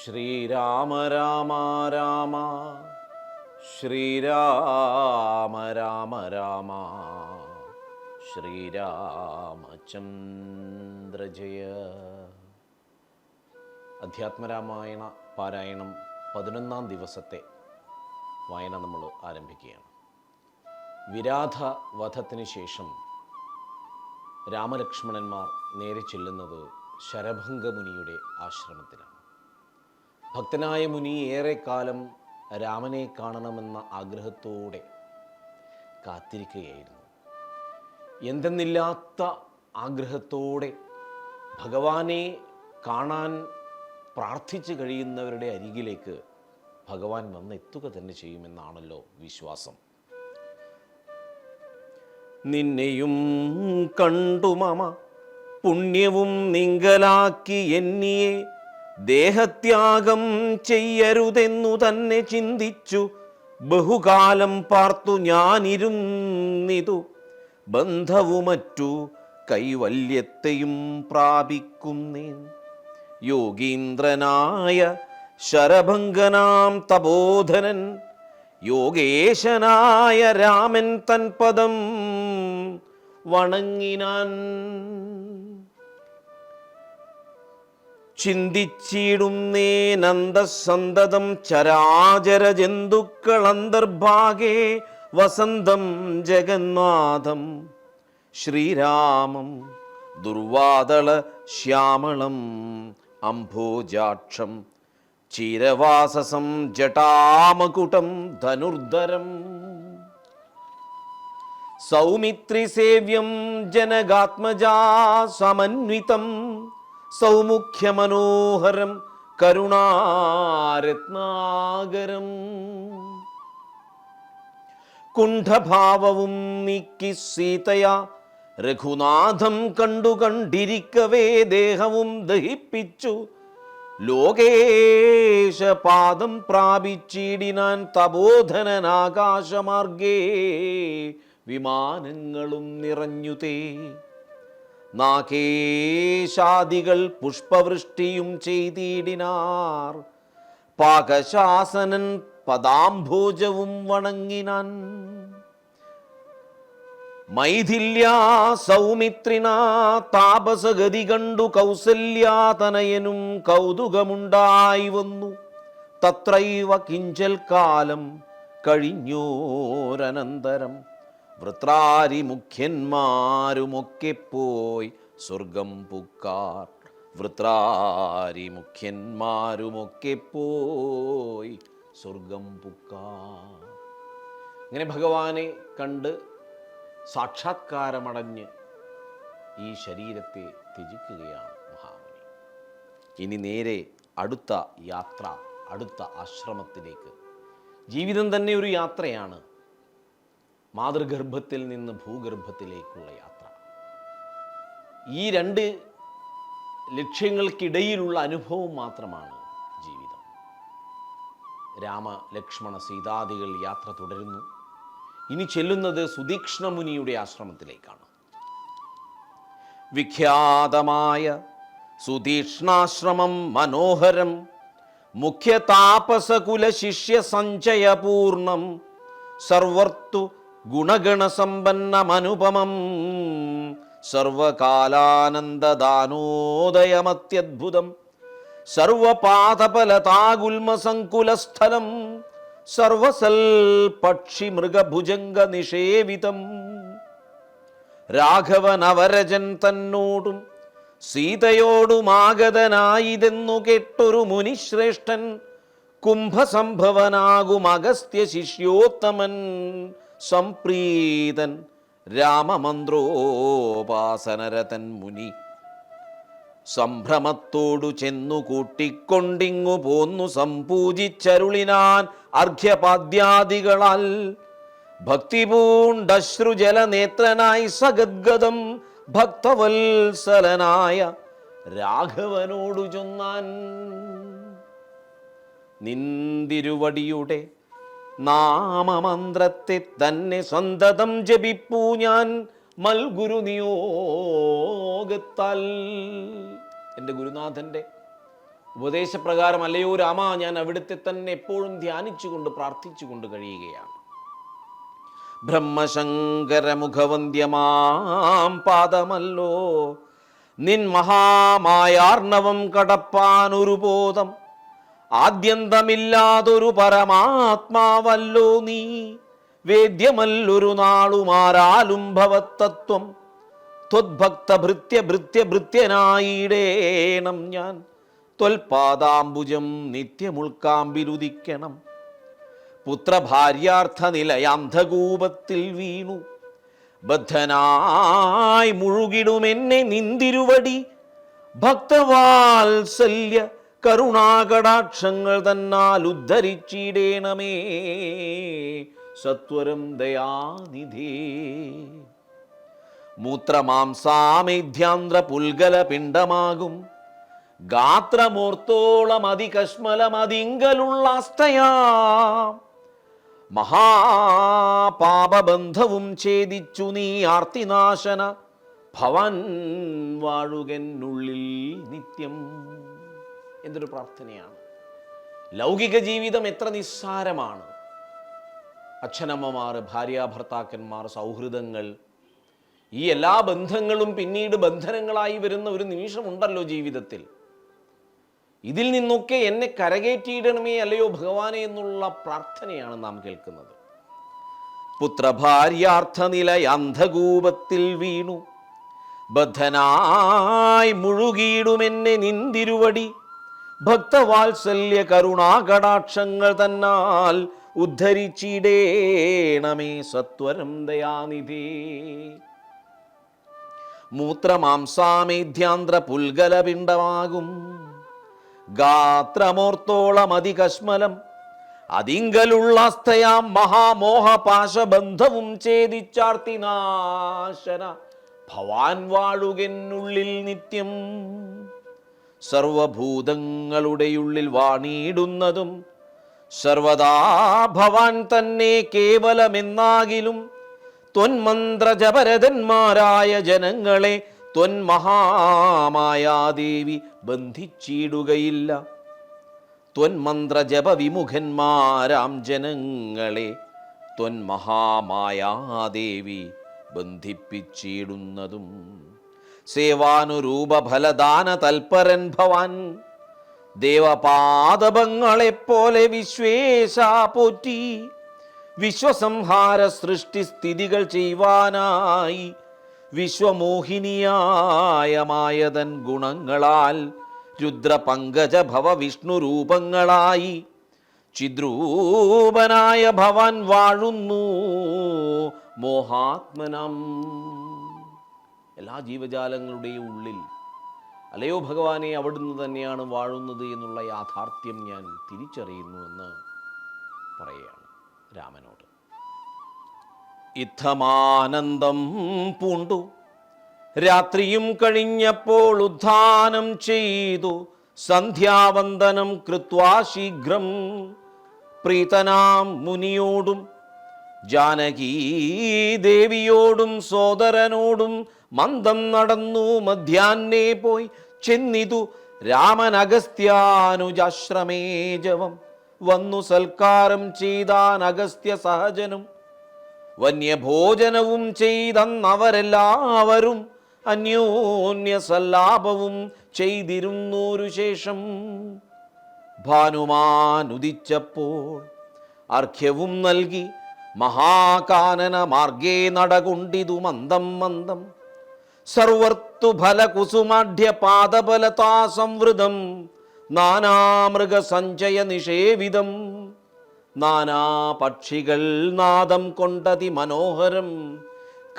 ശ്രീരാമ രാമ രാമ ശ്രീരാമ രാമ രാമ ശ്രീരാമചന്ദ്ര ജയ. അധ്യാത്മരാമായണ പാരായണം 11ാം ദിവസത്തെ വായന നമ്മൾ ആരംഭിക്കുകയാണ്. വിരാധ വധത്തിന് ശേഷം രാമലക്ഷ്മണന്മാർ നേരെ ചെല്ലുന്നത് ശരഭംഗമുനിയുടെ ആശ്രമത്തിലാണ്. ഭക്തനായ മുനി ഏറെക്കാലം രാമനെ കാണണമെന്ന ആഗ്രഹത്തോടെ കാത്തിരിക്കുകയായിരുന്നു. എന്തെന്നില്ലാത്ത ആഗ്രഹത്തോടെ ഭഗവാനെ കാണാൻ പ്രാർത്ഥിച്ചു കഴിയുന്നവരുടെ അരികിലേക്ക് ഭഗവാൻ വന്നെത്തുക തന്നെ ചെയ്യുമെന്നാണല്ലോ വിശ്വാസം. നിന്നെയും കണ്ടു മമ പുണ്യവും നിങ്കലാക്കി എന്നിയെ ദേഹത്യാഗം ചെയ്യരുതെന്നു തന്നെ ചിന്തിച്ചു ബഹുകാലം പാർത്തു ഞാനിരുന്നിതു. ബന്ധവുമറ്റു കൈവല്യത്തെയും പ്രാപിക്കുന്നേൻ. യോഗീന്ദ്രനായ ശരഭംഗനാം തപോധനൻ യോഗേശനായ രാമൻ തൻ പദം വണങ്ങിനാൻ. ചിന്തിച്ചിടുന്നേനന്തസന്തതം ചരാചര ജന്തുക്കൾ അന്തർഭാഗേ വസന്തം ജഗന്നാഥം ശ്രീരാമം ദുർവാദള ശ്യാമളം അംഭോജാക്ഷം ചീരവാസസം ജടാമകുടം ധനുർധരം സൗമിത്രിസേവ്യം ജനകാത്മജാ സമന്വിതം സൗമുഖ്യമനോഹരം കരുണാരത്നാകരം. കുണ്ഠഭാവവും നീക്കി സീതയാ രഘുനാഥം കണ്ടിരിക്കവേ ദേഹവും ദഹിപ്പിച്ചു ലോകേശപാദം പ്രാപിച്ചിടിനാൻ തപോധനനാകാശമാർഗേ വിമാനങ്ങളും നിറഞ്ഞുതേ. നാഗേശാദികൾ പുഷ്പവൃഷ്ടിയും ചെയ്തിടിനാർ. പാകശാസനൻ പദാംഭോജവും വണങ്ങിനാൻ. മൈഥില്യാ സൗമിത്രിനാ താപസഗതി കണ്ടു കൗസല്യാതനയനും കൗതുകമുണ്ടായി വന്നു. തത്രൈവ കിഞ്ചൽ കാലം കഴിഞ്ഞോരനന്തരം വൃത്രാരി മുഖ്യന്മാരുമൊക്കെ പോയി സ്വർഗം പുക്കാർ. വൃത്രാരി മുഖ്യന്മാരുമൊക്കെ പോയി സ്വർഗം പുക്കാർ. ഇങ്ങനെ ഭഗവാനെ കണ്ട് സാക്ഷാത്കാരമടഞ്ഞ് ഈ ശരീരത്തെ ത്യജിക്കുകയാണ് മഹാമുനി. ഇനി നേരെ അടുത്ത യാത്ര, അടുത്ത ആശ്രമത്തിലേക്ക്. ജീവിതം തന്നെ ഒരു യാത്രയാണ്. മാതൃഗർഭത്തിൽ നിന്ന് ഭൂഗർഭത്തിലേക്കുള്ള യാത്ര. ഈ രണ്ട് ലക്ഷ്യങ്ങൾക്കിടയിലുള്ള അനുഭവം മാത്രമാണ് ജീവിതം. രാമ ലക്ഷ്മണ സീതാദികൾ യാത്ര തുടരുന്നു. ഇനി ചെല്ലുന്നത് സുതീക്ഷ്ണമുനിയുടെ ആശ്രമത്തിലേക്കാണ്. വിഖ്യാതമായ സുതീക്ഷ്ണാശ്രമം മനോഹരം മുഖ്യ താപസകുല ശിഷ്യ സഞ്ചയപൂർണം സർവർത്തും ഗുണഗണസമ്പന്നമനുപമം സർവകാലാനന്ദദാനോദയമത്യദ്ഭുതം സർവപാദപലതാഗുൽമസങ്കുലസ്ഥലം സർവസൽ പക്ഷി മൃഗഭുജംഗ നിഷേവിതം. രാഘവനവരജൻ തന്നോടും സീതയോടുമാഗതനായിതെന്നു കേട്ടൊരു മുനിശ്രേഷ്ഠൻ കുംഭസംഭവനാകും അഗസ്ത്യ ശിഷ്യോത്തമൻ സംപ്രീതൻ രാമമന്ത്രോപാസനരതൻ മുനി. സംഭ്രമത്തോടു ചെന്നു കൂട്ടിക്കൊണ്ടിങ്ങു പോന്നു സംപൂജിച്ചരുളിനാൻ അർഘ്യപാദ്യാദികളാൽ. ഭക്തിപൂണ്ടശ്രുജലനേത്രനായി സഗദ്ഗദം ഭക്തവത്സലനായ രാഘവനോടു ചൊന്നാൻ. നിന്തിരുവടിയുടെ നാമമന്ത്രത്തെ തന്നെ സന്തതം ജപിപ്പൂ ഞാൻ മൽഗുരു നിയോഗത്താൽ. എൻ്റെ ഗുരുനാഥൻ്റെ ഉപദേശപ്രകാരം അല്ലയോ രാമ, ഞാൻ അവിടുത്തെ തന്നെ എപ്പോഴും ധ്യാനിച്ചുകൊണ്ട് പ്രാർത്ഥിച്ചുകൊണ്ട് കഴിയുകയാണ്. ബ്രഹ്മശങ്കരമുഖവന്ദ്യമാം പാദമല്ലോ നിൻ മഹാമായാർണവം കടപ്പാനൊരു ബോധം, ആദ്യന്തമില്ലാതൊരു പരമാത്മാവല്ലോ നീ, വേദ്യമല്ലൊരു നാളുമാരാലും ഭവത്തത്വം, ത്വദ്ഭക്തഭൃത്യഭൃത്യഭൃത്യനായിടേണം ഞാൻ, ത്വൽപാദാംബുജം നിത്യമുൾക്കാമ്പിലുദിക്കണം. പുത്രഭാര്യാർത്ഥ നിലയാന്ധകൂപത്തിൽ വീണു ബദ്ധനായി മുഴുകിടുമെന്നെ നിന്തിരുവടി, ഭക്തവാത്സല്യ കരുണാകടാക്ഷങ്ങൾ തന്നാൽ ഉദ്ധരിച്ചിടേണമേ സത്വരം ദയാനിധേ. മൂത്രമാംസാമേധ്യാന്ധ്ര പുൽഗല പിണ്ഡമാകും ഗാത്രമോർത്തോളം അതികശ്മലമതിങ്കലുള്ള അസ്ഥയാ, മഹാപാപബന്ധവും ഛേദിച്ചു നീ ആർത്തിനാശന ഭവൻ വാഴുകെന്നുള്ളിൽ നിത്യം. എന്തൊരു പ്രാർത്ഥനയാണ്! ലൗകിക ജീവിതം എത്ര നിസ്സാരമാണ്. അച്ഛനമ്മമാർ, ഭാര്യാഭർത്താക്കന്മാർ, സൗഹൃദങ്ങൾ, ഈ എല്ലാ ബന്ധങ്ങളും പിന്നീട് ബന്ധനങ്ങളായി വരുന്ന ഒരു നിമിഷമുണ്ടല്ലോ ജീവിതത്തിൽ. ഇതിൽ നിന്നൊക്കെ എന്നെ കരകയറ്റിയിടണമേ അല്ലയോ ഭഗവാനെ എന്നുള്ള പ്രാർത്ഥനയാണ് നാം കേൾക്കുന്നത്. പുത്രഭാര്യാർത്ഥ നിലയാന്ധകൂപത്തിൽ വീണു ബദ്ധനായി മുഴുകിയിടുമെന്നെ നിന്തിരുവടി, ഭക്തവാത്സല്യ കരുണാകടാക്ഷങ്ങൾ തന്നാൽ ഉദ്ധരിച്ചിടേണമേ സത്വരം ദയാനിധേ. മൂത്രമാംസാമേധ്യാന്ധ്ര പുൽഗല പിണ്ഡമാകും ഗാത്രമോർത്തോളം അതികശ്മലം അതിങ്കലുള്ള അസ്ഥയാം, മഹാമോഹപാശബന്ധവും ഛേദിച്ചാർത്തിനാശന ഭവാൻ വാഴുകെന്നുള്ളിൽ നിത്യം. സർവഭൂതങ്ങളുടെ ഉള്ളിൽ വാണിയിടുന്നതും സർവദാ ഭവാൻ തന്നെ കേവലമെന്നാകിലും, ത്വന്മന്ത്രജപരതന്മാരായ ജനങ്ങളെ ത്വന്മഹാമായാദേവി ബന്ധിച്ചിടുകയില്ല. ത്വന്മന്ത്രജപ വിമുഖന്മാരാം ജനങ്ങളെ ത്വന്മഹാമായാദേവി ബന്ധിപ്പിച്ചിടുന്നതും. സേവാനുരൂപഫലദാന തൽപരൻ ഭവാൻ, ദേവപാദപങ്ങളെപ്പോലെ വിശ്വേശ പോറ്റി, വിശ്വസംഹാര സൃഷ്ടിസ്ഥിതികൾ ചെയ്യുവാനായി വിശ്വമോഹിനിയായ മായതൻ ഗുണങ്ങളാൽ രുദ്രപങ്കജ ഭവ വിഷ്ണു രൂപങ്ങളായി ചിദ്രൂപനായ ഭവാൻ വാഴുന്നു മോഹാത്മനം. എല്ലാ ജീവജാലങ്ങളുടെയും ഉള്ളിൽ അല്ലയോ ഭഗവാനെ അവിടുന്ന് തന്നെയാണ് വാഴുന്നത് എന്നുള്ള യാഥാർത്ഥ്യം ഞാൻ തിരിച്ചറിയുന്നു എന്ന് പറയുകയാണ് രാമനോട്. ഇത്തമാനന്ദം പൂണ്ടു രാത്രിയും കഴിഞ്ഞപ്പോൾ ഉദ്ധാനം ചെയ്തു സന്ധ്യാവന്ദനം കൃത്വാ ശീഘ്രം പ്രീതനാം മുനിയോടും ജാനകീ ദേവിയോടും സോദരനോടും മന്ദം നടന്നു മധ്യാഹ്നേ പോയി ചെന്നിതു രാമനഗസ്ത്യാനുജാശ്രമേ ജവം വന്നു സൽക്കാരം ചെയ്താൻ അഗസ്ത്യ സഹജനും വന്യഭോജനവും ചെയ്തന്നവരെല്ലാവരും അന്യോന്യ സല്ലാപവും ചെയ്തിരുന്നൊരു ശേഷം ഭാനുമാനുദിച്ചപ്പോൾ അർഘ്യവും നൽകി മഹാകാനന മാർഗേ നടകൊണ്ടിതു മന്ദം മന്ദം സർവർത്തുഫലകുസുമാഢ്യ പാദബലതാ സംവൃതം നാനാമൃഗസഞ്ചയ നിഷേവിതം നാനാപക്ഷികൾ നാദം കൊണ്ടതി മനോഹരം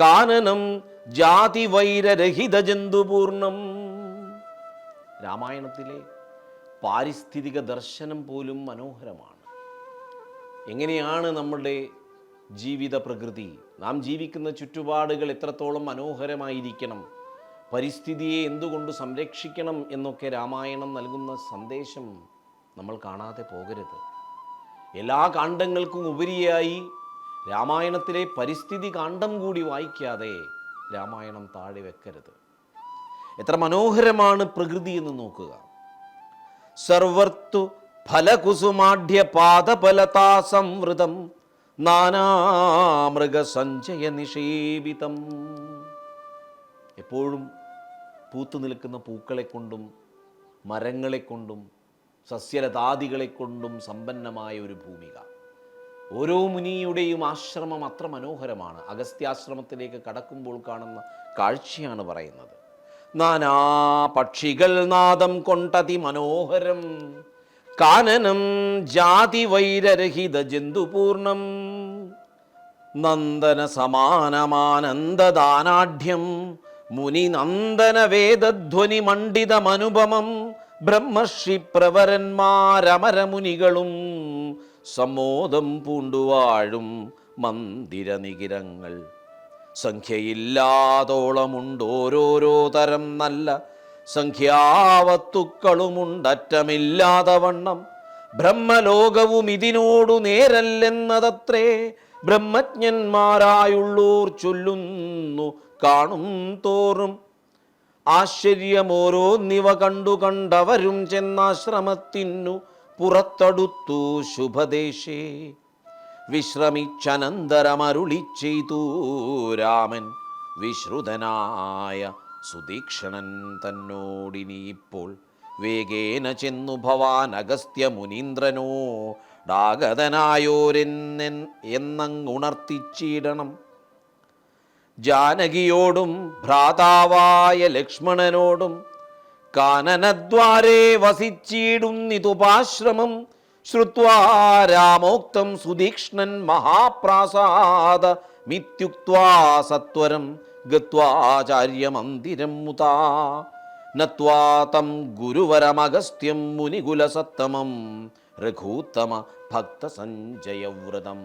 കാനനം ജാതി വൈരരഹിത ജന്തുപൂർണം. രാമായണത്തിലെ പാരിസ്ഥിതിക ദർശനം പോലും മനോഹരമാണ്. എങ്ങനെയാണ് നമ്മുടെ ജീവിത പ്രകൃതി, നാം ജീവിക്കുന്ന ചുറ്റുപാടുകൾ എത്രത്തോളം മനോഹരമായിരിക്കണം, പരിസ്ഥിതിയെ എന്തുകൊണ്ട് സംരക്ഷിക്കണം എന്നൊക്കെ രാമായണം നൽകുന്ന സന്ദേശം നമ്മൾ കാണാതെ പോകരുത്. എല്ലാ കാണ്ഡങ്ങൾക്കും ഉപരിയായി രാമായണത്തിലെ പരിസ്ഥിതി കാണ്ഡം കൂടി വായിക്കാതെ രാമായണം താഴെ വെക്കരുത്. എത്ര മനോഹരമാണ് പ്രകൃതി എന്ന് നോക്കുക. സർവർത്തും ഫലകുസുമാഢ്യ പാദഫലതാ സംവൃതം നാനാമൃഗസഞ്ചയ നിഷേവിതം. എപ്പോഴും പൂത്തു നിൽക്കുന്ന പൂക്കളെ കൊണ്ടും മരങ്ങളെ കൊണ്ടും സസ്യലതാദികളെ കൊണ്ടും സമ്പന്നമായ ഒരു ഭൂമിക. ഓരോ മുനിയുടെയും ആശ്രമം അത്ര മനോഹരമാണ്. അഗസ്ത്യാശ്രമത്തിലേക്ക് കടക്കുമ്പോൾ കാണുന്ന കാഴ്ചയാണ് പറയുന്നത്. നാനാ പക്ഷികൾ നാദം കൊണ്ടതി മനോഹരം കാനനം ജാതി വൈരരഹിത ജന്തുപൂർണം നന്ദന സമാനമാനന്ദദാനാഢ്യം മുനി നന്ദന വേദധ്വനി മണ്ഡിതമനുപമം ബ്രഹ്മർഷി പ്രവരന്മാരമരമുനികളും സമ്മോദം പൂണ്ടുവാഴും മന്ദിരനികിരങ്ങൾ. സംഖ്യയില്ലാതോളമുണ്ടോരോരോ തരം നല്ല സംഖ്യാവത്തുക്കളുമുണ്ടറ്റമില്ലാതെ വണ്ണം. ബ്രഹ്മലോകവും ഇതിനോടു നേരല്ലെന്നതത്രേ ബ്രഹ്മജ്ഞന്മാരായുള്ളോർ ചൊല്ലുന്നു കാണും തോറും. ആശ്ചര്യമോരോന്നിവ കണ്ടു കണ്ടവരും ചെന്നാശ്രമത്തിനു പുറത്തടുത്തു ശുഭദേശേ. വിശ്രമിച്ചനന്തരമരുളി ചെയ്തു രാമൻ വിശ്രുതനായ സുദീക്ഷണൻ തന്നോടിനിയിപ്പോൾ വേഗേന ചെന്നു ഭവാൻ അഗസ്ത്യ മുനീന്ദ്രനോടാഗതനായോരെന്നൻ എന്നങ്ങുണർത്തിച്ചിടണം. ജാനകിയോടും ഭ്രാതാവായ ലക്ഷ്മണനോടും കാനനദ്വാരേ വസിച്ചിടുന്നിതുപാശ്രമം. ശ്രുത്വാ രാമോക്തം സുദീക്ഷ്ണൻ മഹാപ്രാസാദ മിത്യുക്ത്വാ സത്വരം ഗത്വാചാര്യമന്ദിരം മുതാ നത്വാ തം ഗുരുവരമഗസ്ത്യം മുനികുലസത്തമം രഘൂത്തമ ഭക്തസഞ്ജയവ്രതം.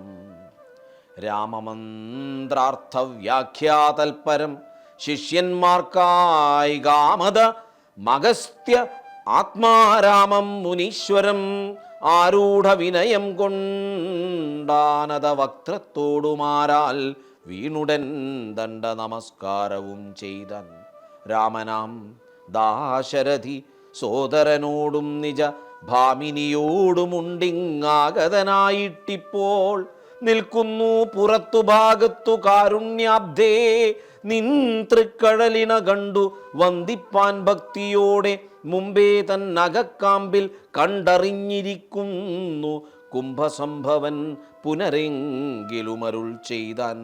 രാമമന്ത്രാർത്ഥവ്യാഖ്യാതൽപരം ശിഷ്യന്മാർക്കായി ഗാമത മഗസ്ത്യ ആത്മാരാമം മുനീശ്വരം ആരൂഢ വിനയം കൊണ്ടാനത വക്ത്രത്തോടുമാരാൽ വീണുടൻ ദണ്ഡ നമസ്കാരവും ചെയ്തൻ. രാമനാം ദാശരഥി സോദരനോടും നിജ ഭാമിനിയോടുമുണ്ടിങ്ങാഗതനായിട്ടിപ്പോൾ നിൽക്കുന്നു പുറത്തു ഭാഗത്തു കാരുണ്യാബ്ധേ. നിൻ തൃക്കഴലിന കണ്ടു വന്ദിപ്പാൻ ഭക്തിയോടെ മുമ്പേ തന്നകക്കാമ്പിൽ കണ്ടറിഞ്ഞിരിക്കുന്നു കുംഭസംഭവൻ പുനരെങ്കിലുമരുൾ ചെയ്താൻ.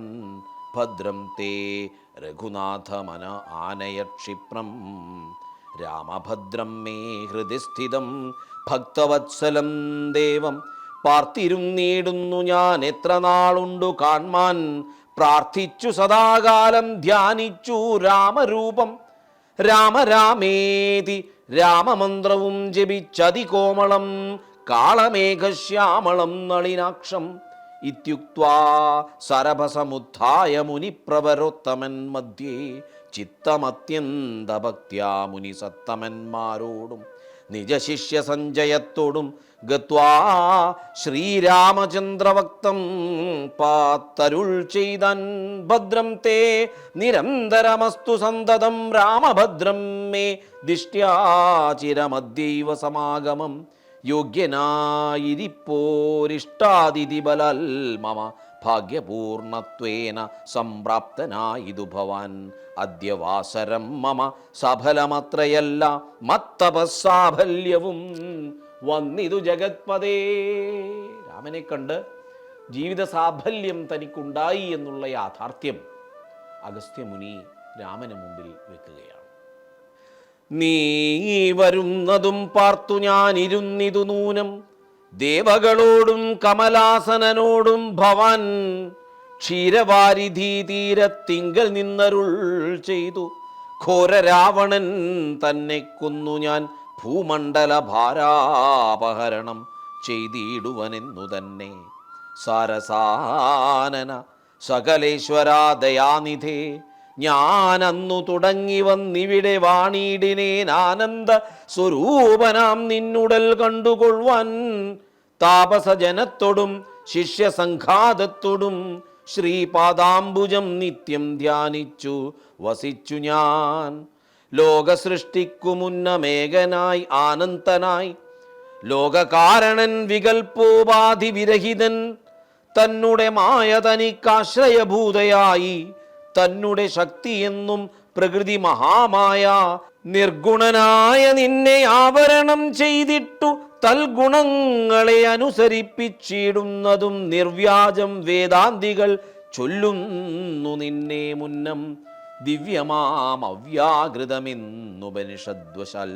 ഭദ്രം തേ രഘുനാഥമന ആനയ ക്ഷിപ്രം രാമഭദ്രം മേ ഹൃദി സ്ഥിതം ഭക്തവത്സലം ദേവം. പാർത്തിരുന്നീടുന്നു ഞാൻ എത്ര നാളുണ്ടു കാൺമാൻ. പ്രാർത്ഥിച്ചു സദാകാലം ധ്യാനിച്ചു രാമരൂപം. രാമരാമേതി രാമമന്ത്രവും ജപിച്ചതികോമളം കാളമേഘശ്യാമളം നളിനാക്ഷം. ഇത്യുക്ത്വാ സരഭസമുത്ഥായ മുനിപ്രവരോത്തമൻ മധ്യേ ചിത്തമത്യന്തഭക്ത്യാ മുനിസത്തമന്മാരോടും നിജശിഷ്യ സഞ്ജയത്തോടും ഗത്വാ ശ്രീരാമചന്ദ്രവക്തം പാത്തരുൾ ചെയ്തൻ. ഭദ്രം തേ നിരന്തരമസ്തു സന്തതം രാമഭദ്രം മേ ദിഷ്ട്യാചിരമദ്യൈവ സമാഗമം. യോഗ്യനായിരിപ്പോരിഷ്ടാതിഥി ബലാൽ മമ ഭാഗ്യപൂർണത്വേന സംപ്രാപ്തനായിതു ഭവാൻ. അദ്യവാസരം മമ സഫലമത്രയല്ല മത്തപസാഫല്യവും വന്നിതു ജഗത്പദേ. രാമനെ കണ്ട് ജീവിത സാഫല്യം തനിക്കുണ്ടായി എന്നുള്ള യാഥാർത്ഥ്യം അഗസ്ത്യമുനി രാമന് മുമ്പിൽ വെക്കുകയാണ്. നീ വരുന്നതും പാർത്തു ഞാനിരുന്നിതു നൂനം. ദേവകളോടും കമലാസനനോടും ഭവാൻ ക്ഷീരവാരിധി തീരത്തിങ്കൽ നിന്നരുൾ ചെയ്തു. ഘോര രാവണൻ തന്നെ കൊന്നു ഞാൻ ഭൂമണ്ഡല ഭാരാപഹരണം ചെയ്തിടുവനെന്നു തന്നെ. സാരസാനന സകലേശ്വരാ ദയാനിധേ ഞാനന്നു തുടങ്ങി വന്നിവിടെ വാണിടിനേൻ. ആനന്ദ സ്വരൂപനാം നിന്നുടൽ കണ്ടുകൊള്ളുവാൻ താപസജനത്തോടും ശിഷ്യസംഘാതത്തോടും ശ്രീപാദാംബുജം നിത്യം ധ്യാനിച്ചു വസിച്ചു ഞാൻ. ലോകസൃഷ്ടിക്കു മുന്നമേകനായി ആനന്ദനായി ലോകകാരണൻ വികൽപ്പോപാധി വിരഹിതൻ തന്നെ മായ തനിക്കാശ്രയഭൂതയായി തന്നെ ശക്തിയെന്നും പ്രകൃതി മഹാമായ നിർഗുണനായ നിന്നെ ആവരണം ചെയ്തിട്ടു തൽഗുണങ്ങളെ അനുസരിപ്പിച്ചിടുന്നതും നിർവ്യാജം വേദാന്തികൾ ചൊല്ലുന്നു നിന്നെ മുന്നം ദിവ്യമാം അവ്യാകൃതമെന്നുപനിഷദ്വശാൽ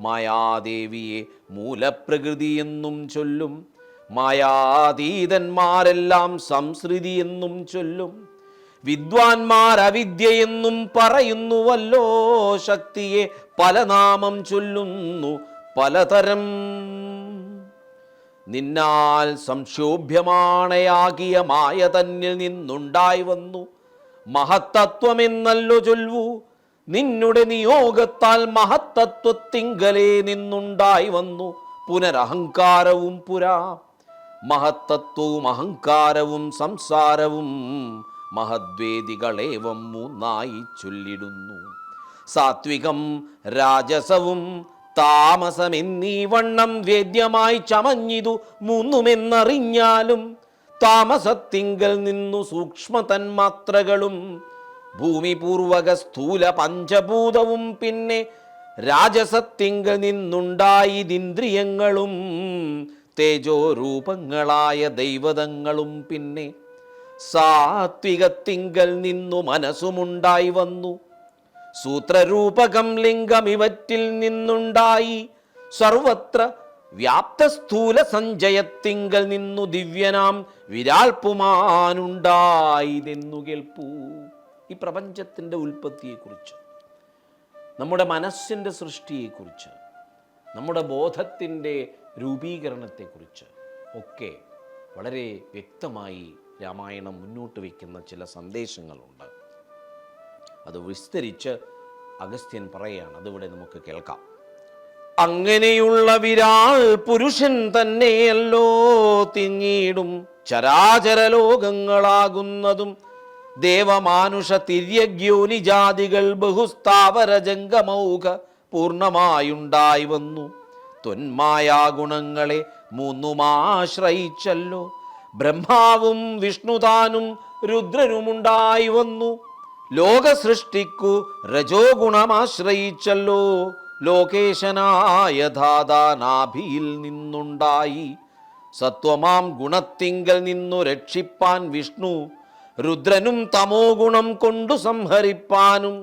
മായാദേവിയെ മൂലപ്രകൃതിയെന്നും ചൊല്ലും മായാതീതന്മാരെല്ലാം സംസൃതിയെന്നും ചൊല്ലും വിദ്വാൻമാർ അവിദ്യയെന്നും പറയുന്നുവല്ലോ ശക്തിയെ പല നാമം ചൊല്ലുന്നു പലതരം നിന്നാൽ സംക്ഷോഭ്യമാണയാകിയ മായ തന്നിൽ നിന്നുണ്ടായി വന്നു മഹത്തത്വമെന്നല്ലോ ചൊല്ലൂ നിന്നുടെ നിയോഗത്താൽ മഹത്തത്വത്തിങ്കലേ നിന്നുണ്ടായി വന്നു പുനരഹങ്കാരവും പുരാ മഹത്തത്വവും അഹങ്കാരവും സംസാരവും മഹദ്വേദികളേവം മൂന്നായി ചൊല്ലിടുന്നു സാത്വികം രാജസവും താമസമെന്നീ വണ്ണം വേദ്യമായി ചമഞ്ഞിതു മൂന്നുമെന്നറിഞ്ഞാലും താമസത്തിങ്കൽ നിന്നു സൂക്ഷ്മ തന്മാത്രകളും ഭൂമിപൂർവക സ്ഥൂല പഞ്ചഭൂതവും പിന്നെ രാജസത്തിങ്കൽ നിന്നുണ്ടായതിന്ദ്രിയങ്ങളും തേജോരൂപങ്ങളായ ദൈവതങ്ങളും പിന്നെ സാത്വികത്തിങ്കൽ നിന്നു മനസ്സുമുണ്ടായി വന്നു സൂത്രരൂപകം ലിംഗം ഇവറ്റിൽ നിന്നുണ്ടായി സർവത്ര വ്യാപ്തസ്ഥൂല സഞ്ചയത്തിങ്കൽ നിന്നു ദിവ്യനാം വിരാൽപുമാനുണ്ടായതെന്നു കേൾപ്പൂ. ഈ പ്രപഞ്ചത്തിൻ്റെ ഉൽപ്പത്തിയെക്കുറിച്ച്, നമ്മുടെ മനസ്സിൻ്റെ സൃഷ്ടിയെക്കുറിച്ച്, നമ്മുടെ ബോധത്തിൻ്റെ രൂപീകരണത്തെക്കുറിച്ച് ഒക്കെ വളരെ വ്യക്തമായി രാമായണം മുന്നോട്ട് വയ്ക്കുന്ന ചില സന്ദേശങ്ങളുണ്ട്. അത് വിസ്തരിച്ച് അഗസ്ത്യൻ പറയുകയാണ്. അതിവിടെ നമുക്ക് കേൾക്കാം. അങ്ങനെയുള്ള വിരാൾ പുരുഷൻ തന്നെയല്ലോ തിങ്ങിയിടും ചരാചര ലോകങ്ങളാകുന്നതും ദേവമാനുഷ തിര്യഗ്യോനിജാതികൾ ബഹുസ്ഥാവര ജംഗമൗക പൂർണ്ണമായുണ്ടായി വന്നു ത്വന്മായാഗുണങ്ങളെ മൂന്നുമാശ്രയിച്ചല്ലോ ബ്രഹ്മാവും വിഷ്ണുതാനും രുദ്രനുമുണ്ടായി വന്നു ലോക സൃഷ്ടിക്കു രജോ ഗുണമാശ്രയിച്ചല്ലോ ലോകേശനായ ധാതാനാഭിയിൽ നിന്നുണ്ടായി സത്വമാം ഗുണത്തിങ്കൽ നിന്നു രക്ഷിപ്പാൻ വിഷ്ണു രുദ്രനും തമോ ഗുണം കൊണ്ടു സംഹരിപ്പാനും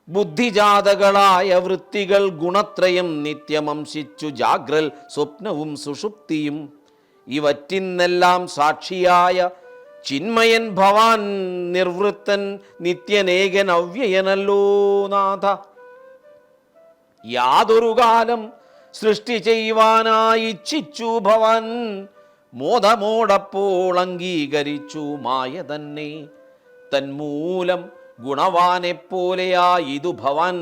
ബുദ്ധിജാതകളായ വൃത്തികൾ ഗുണത്രയം നിത്യമംശിച്ചു ജാഗ്രൽ സ്വപ്നവും സുഷുപ്തിയും ഇവറ്റിന്നെല്ലാം സാക്ഷിയായ ചിന്മയൻ ഭവാൻ നിർവൃത്തൻ നിത്യനേകൻ അവ്യയനല്ലോ നാഥ യാതൊരു കാലം സൃഷ്ടി ചെയ്യുവാനായി ഇച്ഛിച്ചു ഭവാൻ മോദമോടപ്പോൾ അംഗീകരിച്ചു മായ തന്നെ തന്മൂലം ഗുണവാനെപ്പോലെയായിതു ഭവാൻ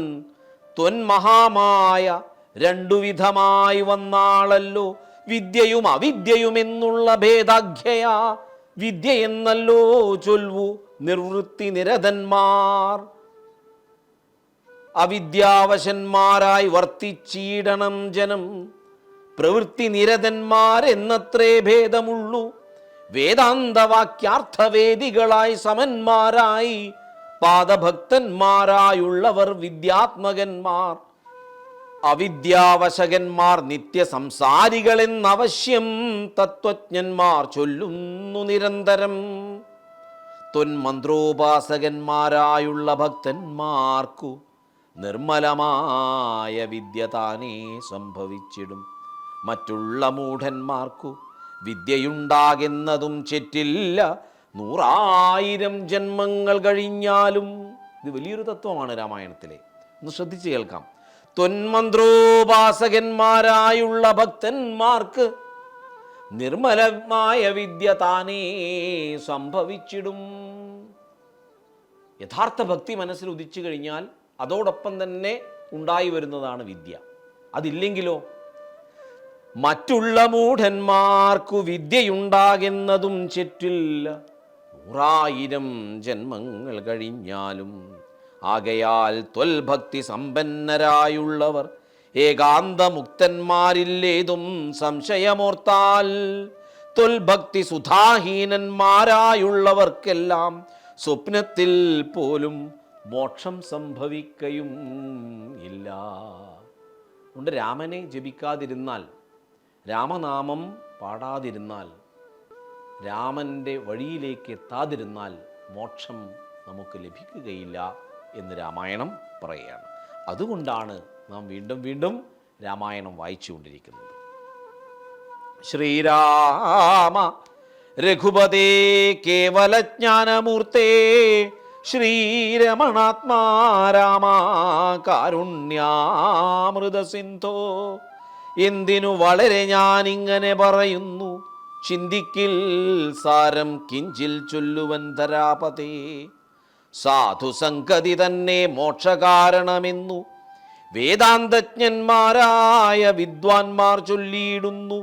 ത്വന്മഹാമായ രണ്ടുവിധമായി വന്നാളല്ലോ വിദ്യയും അവിദ്യയുമെന്നുള്ള ഭേദാഖ്യയാ വിദ്യ എന്നല്ലോ ചൊൽവു നിർവൃത്തി നിരതന്മാർ അവിദ്യാവശന്മാരായി വർത്തിച്ചീടണം ജനം പ്രവൃത്തി നിരതന്മാരെന്നത്രേ ഭേദമുള്ളൂ വേദാന്തവാക്യാർത്ഥവേദികളായി സമന്മാരായി പാദഭക്തന്മാരായുള്ളവർ വിദ്യാത്മകന്മാർ അവിദ്യാവശകന്മാർ നിത്യസംസാരികളെന്നവശ്യം തത്വജ്ഞന്മാർ ചൊല്ലുന്നു നിരന്തരം ത്വന്മന്ത്രോപാസകന്മാരായുള്ള ഭക്തന്മാർക്കു നിർമ്മലമായ വിദ്യ താനേ സംഭവിച്ചിടും മറ്റുള്ള മൂഢന്മാർക്കു വിദ്യയുണ്ടാകുന്നതും ചെറ്റില്ല 100,000 ജന്മങ്ങൾ കഴിഞ്ഞാലും. ഇത് വലിയൊരു തത്വമാണ് രാമായണത്തിലെ. ഒന്ന് ശ്രദ്ധിച്ച് കേൾക്കാം. ത്വന്മന്ത്രോപാസകന്മാരായുള്ള ഭക്തന്മാർക്ക് നിർമ്മലമായ വിദ്യ താനേ സംഭവിച്ചിടും. യഥാർത്ഥ ഭക്തി മനസ്സിൽ ഉദിച്ചു കഴിഞ്ഞാൽ അതോടൊപ്പം തന്നെ ഉണ്ടായി വരുന്നതാണ് വിദ്യ. അതില്ലെങ്കിലോ മറ്റുള്ള മൂഢന്മാർക്കു വിദ്യയുണ്ടാകുന്നതും ചെറ്റില്ല 100,000 ജന്മങ്ങൾ കഴിഞ്ഞാലും. ആകയാൽ ത്വൽഭക്തി സമ്പന്നരായുള്ളവർ ഏകാന്തമുക്തന്മാരില്ലേതും സംശയമോർത്താൽ തൊൽഭക്തി സുധാഹീനന്മാരായുള്ളവർക്കെല്ലാം സ്വപ്നത്തിൽ പോലും മോക്ഷം സംഭവിക്കയും ഇല്ല. അതുകൊണ്ട് രാമനെ ജപിക്കാതിരുന്നാൽ, രാമനാമം പാടാതിരുന്നാൽ, രാമൻ്റെ വഴിയിലേക്ക് എത്താതിരുന്നാൽ മോക്ഷം നമുക്ക് ലഭിക്കുകയില്ല എന്ന് രാമായണം പറയുകയാണ്. അതുകൊണ്ടാണ് നാം വീണ്ടും വീണ്ടും രാമായണം വായിച്ചുകൊണ്ടിരിക്കുന്നത്. ശ്രീരാമ രഘുപതേ കേവലജ്ഞാനമൂർത്തേ ശ്രീരമണാത്മാ രാമ കാരുണ്യാമൃതസിന്ധോ. എന്തിനു വളരെ ഞാനിങ്ങനെ പറയുന്നു, ചിന്തിക്കിൽ സാരം കിഞ്ചിൽ ചൊല്ലുവൻ ധരാപതേ. സാധുസംഗതി തന്നെ മോക്ഷകാരണമെന്നു വേദാന്തജ്ഞന്മാരായ വിദ്വാൻമാർ ചൊല്ലിയിടുന്നു.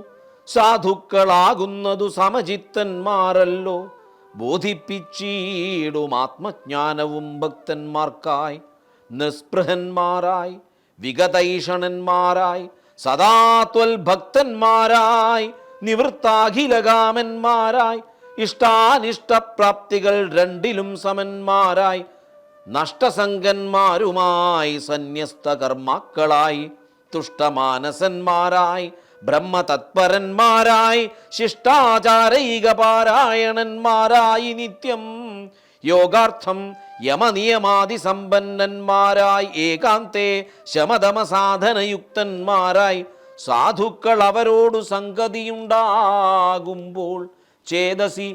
സാധുക്കളാകുന്നതു സമചിത്തന്മാരല്ലോ, ബോധിപ്പിച്ചിടും ആത്മജ്ഞാനവും ഭക്തന്മാർക്കായി. നിസ്പൃഹന്മാരായി വിഗതൈഷണന്മാരായി സദാത്വൽ ഭക്തന്മാരായി നിവൃത്താഖിലകാമന്മാരായി ഇഷ്ടാനിഷ്ടപ്രാപ്തികൾ രണ്ടിലും സമന്മാരായി നഷ്ടസംഗന്മാരുമായി സന്യസ്ത കർമാക്കളായി തുഷ്ടമാനസന്മാരായി ബ്രഹ്മതത്പരന്മാരായി ശിഷ്ടാചാരൈക പാരായണന്മാരായി നിത്യം യോഗാർത്ഥം യമനിയമാദി സമ്പന്നന്മാരായി ഏകാന്തേ ശമതമസാധനയുക്തന്മാരായി സാധുക്കൾ അവരോടു സംഗതിയുണ്ടാകുമ്പോൾ ചേതസി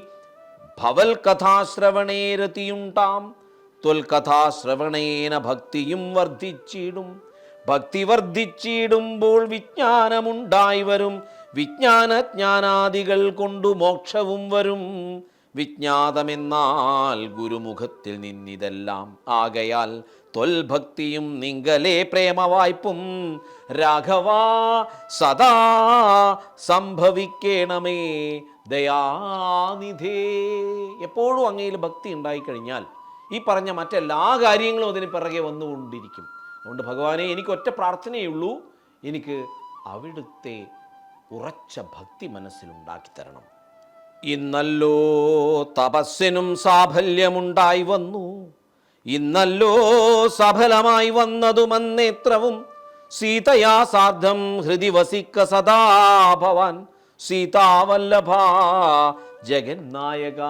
ഭവൽ കഥാശ്രവണേ രതിയുണ്ടാം. ത്വൽകഥാശ്രവണേന ഭക്തിയും വർദ്ധിച്ചിടും. ഭക്തി വർദ്ധിച്ചിടുമ്പോൾ വിജ്ഞാനമുണ്ടായി വരും. വിജ്ഞാനജ്ഞാനാദികൾ കൊണ്ടു മോക്ഷവും വരും. വിജ്ഞാതമെന്നാൽ ഗുരുമുഖത്തിൽ നിന്നിതെല്ലാം ആകയാൽ ത്വൽഭക്തിയും നിങ്കലേ പ്രേമവായ്പും രാഘവാ സദാ സംഭവിക്കണമേ ദയാനിധേ. എപ്പോഴും അങ്ങയിൽ ഭക്തി ഉണ്ടായിക്കഴിഞ്ഞാൽ ഈ പറഞ്ഞ മറ്റെല്ലാ കാര്യങ്ങളും അതിന് പിറകെ വന്നുകൊണ്ടിരിക്കും. അതുകൊണ്ട് ഭഗവാനെ, എനിക്ക് ഒറ്റ പ്രാർത്ഥനയുള്ളൂ, എനിക്ക് അവിടുത്തെ ഉറച്ച ഭക്തി മനസ്സിലുണ്ടാക്കി തരണം. ഇന്നല്ലോ തപസ്സിനും സാഫല്യമുണ്ടായി വന്നു, ഇന്നല്ലോ സഫലമായി വന്നതുമന്നേത്രവും സീതയാ സാർദ്ധം ഹൃദി വസിക്ക സദാ ഭവാൻ സീതാവല്ലഭ ജഗന്നായക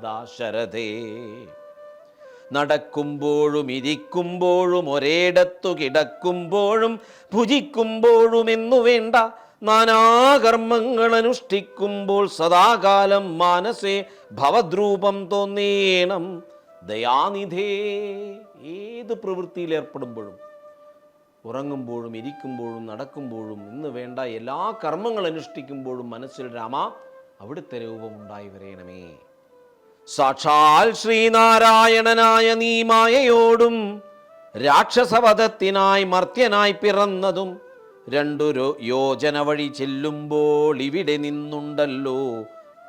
ദാശരഥേ. നടക്കുമ്പോഴും ഇരിക്കുമ്പോഴും ഒരേടത്തു കിടക്കുമ്പോഴും ഭുജിക്കുമ്പോഴും എന്നു വേണ്ട നാനാകർമ്മങ്ങൾ അനുഷ്ഠിക്കുമ്പോൾ സദാകാലം മാനസേ ഭവദ്രൂപം തോന്നേണം ദയാനിധേ. ഏത് പ്രവൃത്തിയിൽ ഏർപ്പെടുമ്പോഴും, ഉറങ്ങുമ്പോഴും ഇരിക്കുമ്പോഴും നടക്കുമ്പോഴും എന്ന് വേണ്ട എല്ലാ കർമ്മങ്ങൾ അനുഷ്ഠിക്കുമ്പോഴും മനസ്സിൽ രാമ അവിടുത്തെ രൂപമുണ്ടായി വരേണമേ. സാക്ഷാൽ ശ്രീനാരായണനായ നീ മായയോടും രാക്ഷസവധത്തിനായി മർത്യനായി പിറന്നതും 2 യോജന വഴി ചെല്ലുമ്പോൾ ഇവിടെ നിന്നുണ്ടല്ലോ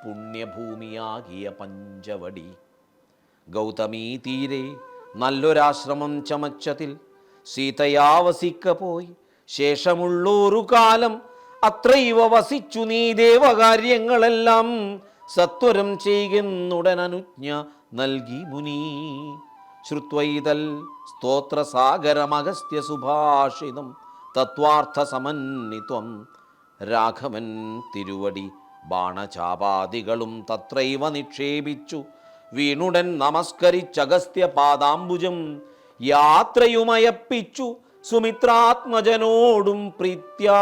പുണ്യഭൂമിയാകിയ പഞ്ചവടി. ഗൗതമീ തീരെ നല്ലൊരാശ്രമം ചമച്ചതിൽ സീതയാ വസിക്ക പോയി ശേഷമുള്ളൊരു കാലം അത്രൈവ വസിച്ചു നീ ദേവകാര്യങ്ങളെല്ലാം സത്വരം ചെയ്യുന്നുടൻ അനുജ്ഞ നൽകി മുനി. ശ്രുത്വൈതൽ സ്തോത്രസാഗരമഗസ്ത്യ സുഭാഷിതം തത്വാർത്ഥ സമന്വിത്വം രാഘവൻ തിരുവടി ബാണചാപാദികളും തത്രൈവ നിക്ഷേപിച്ചു വീണുടൻ നമസ്കരിച്ചഗസ്ത്യ പാദാംബുജം യാത്രയുമയപ്പിച്ചു സുമിത്രാത്മജനോടും പ്രീത്യാ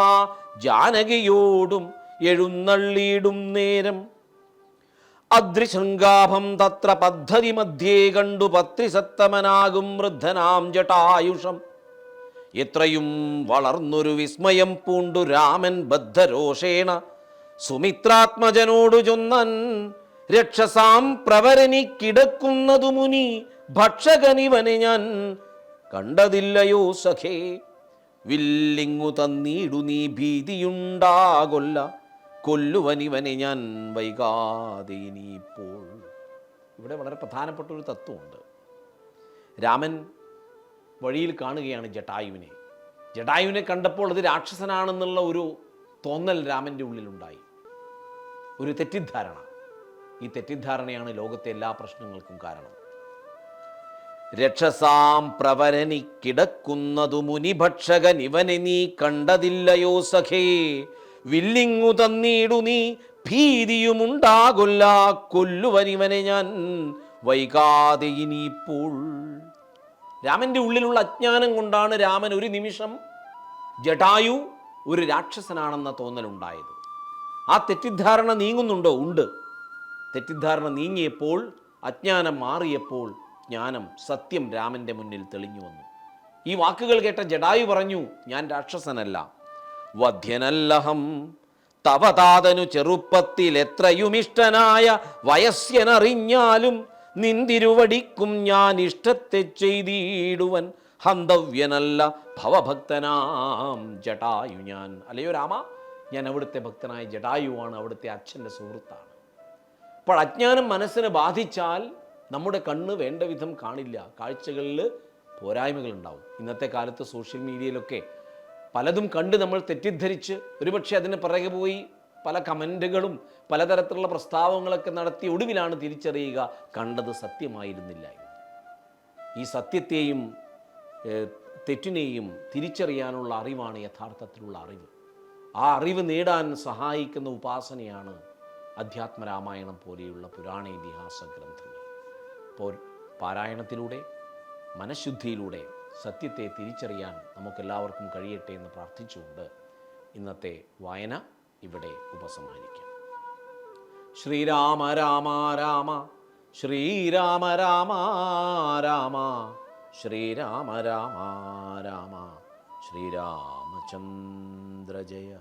ജാനകിയോടും എഴുന്നള്ളിയിടും നേരം. അദ്രിശൃംഗാഭം തത്ര പദ്ധതി മധ്യേ കണ്ടു പത്രിസത്തമനാകും വൃദ്ധനാം ജടായുഷം. എത്രയും വളർന്നൊരു വിസ്മയം പൂണ്ടു രാമൻ ബദ്ധരോഷേണ സുമിത്രാത്മജനോടു ചൊന്നൻ രക്ഷസാം പ്രവരനി കിടക്കുന്നതു മുനി ഭക്ഷകനിവനെ ഞാൻ കണ്ടതില്ലയോ സഖേ. വില്ലിങ്ങു തന്നീടു നീ ഭീതിയുണ്ടാകൊല്ല കൊല്ലുവനിവനെ ഞാൻ വൈകാതെ ഇനിയിപ്പോൾ. ഇവിടെ വളരെ പ്രധാനപ്പെട്ട ഒരു തത്വമുണ്ട്. രാമൻ വഴിയിൽ കാണുകയാണ് ജടായുവിനെ. ജടായുവിനെ കണ്ടപ്പോൾ അത് രാക്ഷസനാണെന്നുള്ള ഒരു തോന്നൽ രാമൻ്റെ ഉള്ളിലുണ്ടായി, ഒരു തെറ്റിദ്ധാരണ. ഈ തെറ്റിദ്ധാരണയാണ് ലോകത്തെ എല്ലാ പ്രശ്നങ്ങൾക്കും കാരണം. രക്ഷസാം പ്രവരനി കിടക്കുന്നതു മുനിഭക്ഷകൻ ഇവനെ നീ കണ്ടതില്ലയോ സഖേ, വില്ലിങ്ങു തന്നീടു നീ ഭീതിയുമുണ്ടാകൊല്ല, കൊല്ലുവനിവനെ ഞാൻ വൈകാതെ ഇനിയിപ്പോൾ. രാമൻ്റെ ഉള്ളിലുള്ള അജ്ഞാനം കൊണ്ടാണ് രാമൻ ഒരു നിമിഷം ജടായു ഒരു രാക്ഷസനാണെന്ന തോന്നലുണ്ടായത്. ആ തെറ്റിദ്ധാരണ നീങ്ങുന്നുണ്ടോ? ഉണ്ട്. തെറ്റിദ്ധാരണ നീങ്ങിയപ്പോൾ, അജ്ഞാനം മാറിയപ്പോൾ ജ്ഞാനം, സത്യം രാമൻ്റെ മുന്നിൽ തെളിഞ്ഞു വന്നു. ഈ വാക്കുകൾ കേട്ട ജടായു പറഞ്ഞു, ഞാൻ രാക്ഷസനല്ല, വധ്യനല്ലഹം, തവതാതനു ചെറുപ്പത്തിൽ എത്രയുമിഷ്ടനായ വയസ്യനറിഞ്ഞാലും നിന്തിരുവടിക്കും ഞാൻ ഇഷ്ടത്തെ ചെയ്തിടുവൻ, ഹന്തവ്യനല്ല ഭവഭക്തനാം ജടായു ഞാൻ. അല്ലയോ രാമ, ഞാൻ അവിടുത്തെ ഭക്തനായ ജടായുവാണ്, അവിടുത്തെ അച്ഛൻ്റെ സുഹൃത്താണ്. അപ്പോൾ അജ്ഞാനം മനസ്സിനെ ബാധിച്ചാൽ നമ്മുടെ കണ്ണ് വേണ്ട വിധം കാണില്ല, കാഴ്ചകളിൽ പോരായ്മകളുണ്ടാവും. ഇന്നത്തെ കാലത്ത് സോഷ്യൽ മീഡിയയിലൊക്കെ പലതും കണ്ട് നമ്മൾ തെറ്റിദ്ധരിച്ച് ഒരുപക്ഷെ അതിന് പിറകെ പോയി പല കമൻറ്റുകളും പലതരത്തിലുള്ള പ്രസ്താവങ്ങളൊക്കെ നടത്തി ഒടുവിലാണ് തിരിച്ചറിയുക കണ്ടത് സത്യമായിരുന്നില്ല. ഈ സത്യത്തെയും തെറ്റിനെയും തിരിച്ചറിയാനുള്ള അറിവാണ് യഥാർത്ഥത്തിലുള്ള അറിവ്. ആ അറിവ് നേടാൻ സഹായിക്കുന്ന ഉപാസനയാണ് അധ്യാത്മരാമായണം പോലെയുള്ള പുരാണ ഇതിഹാസ ഗ്രന്ഥങ്ങൾ. അപ്പോൾ പാരായണത്തിലൂടെ, മനഃശുദ്ധിയിലൂടെ സത്യത്തെ തിരിച്ചറിയാൻ നമുക്കെല്ലാവർക്കും കഴിയട്ടെ എന്ന് പ്രാർത്ഥിച്ചുകൊണ്ട് ഇന്നത്തെ വായന ഇവിടെ ഉപസംഹരിക്കാം. ശ്രീരാമ രാമ രാമ ശ്രീരാമ രാമ രാമ ശ്രീരാമ രാമ രാമ ശ്രീരാമചന്ദ്ര ജയ.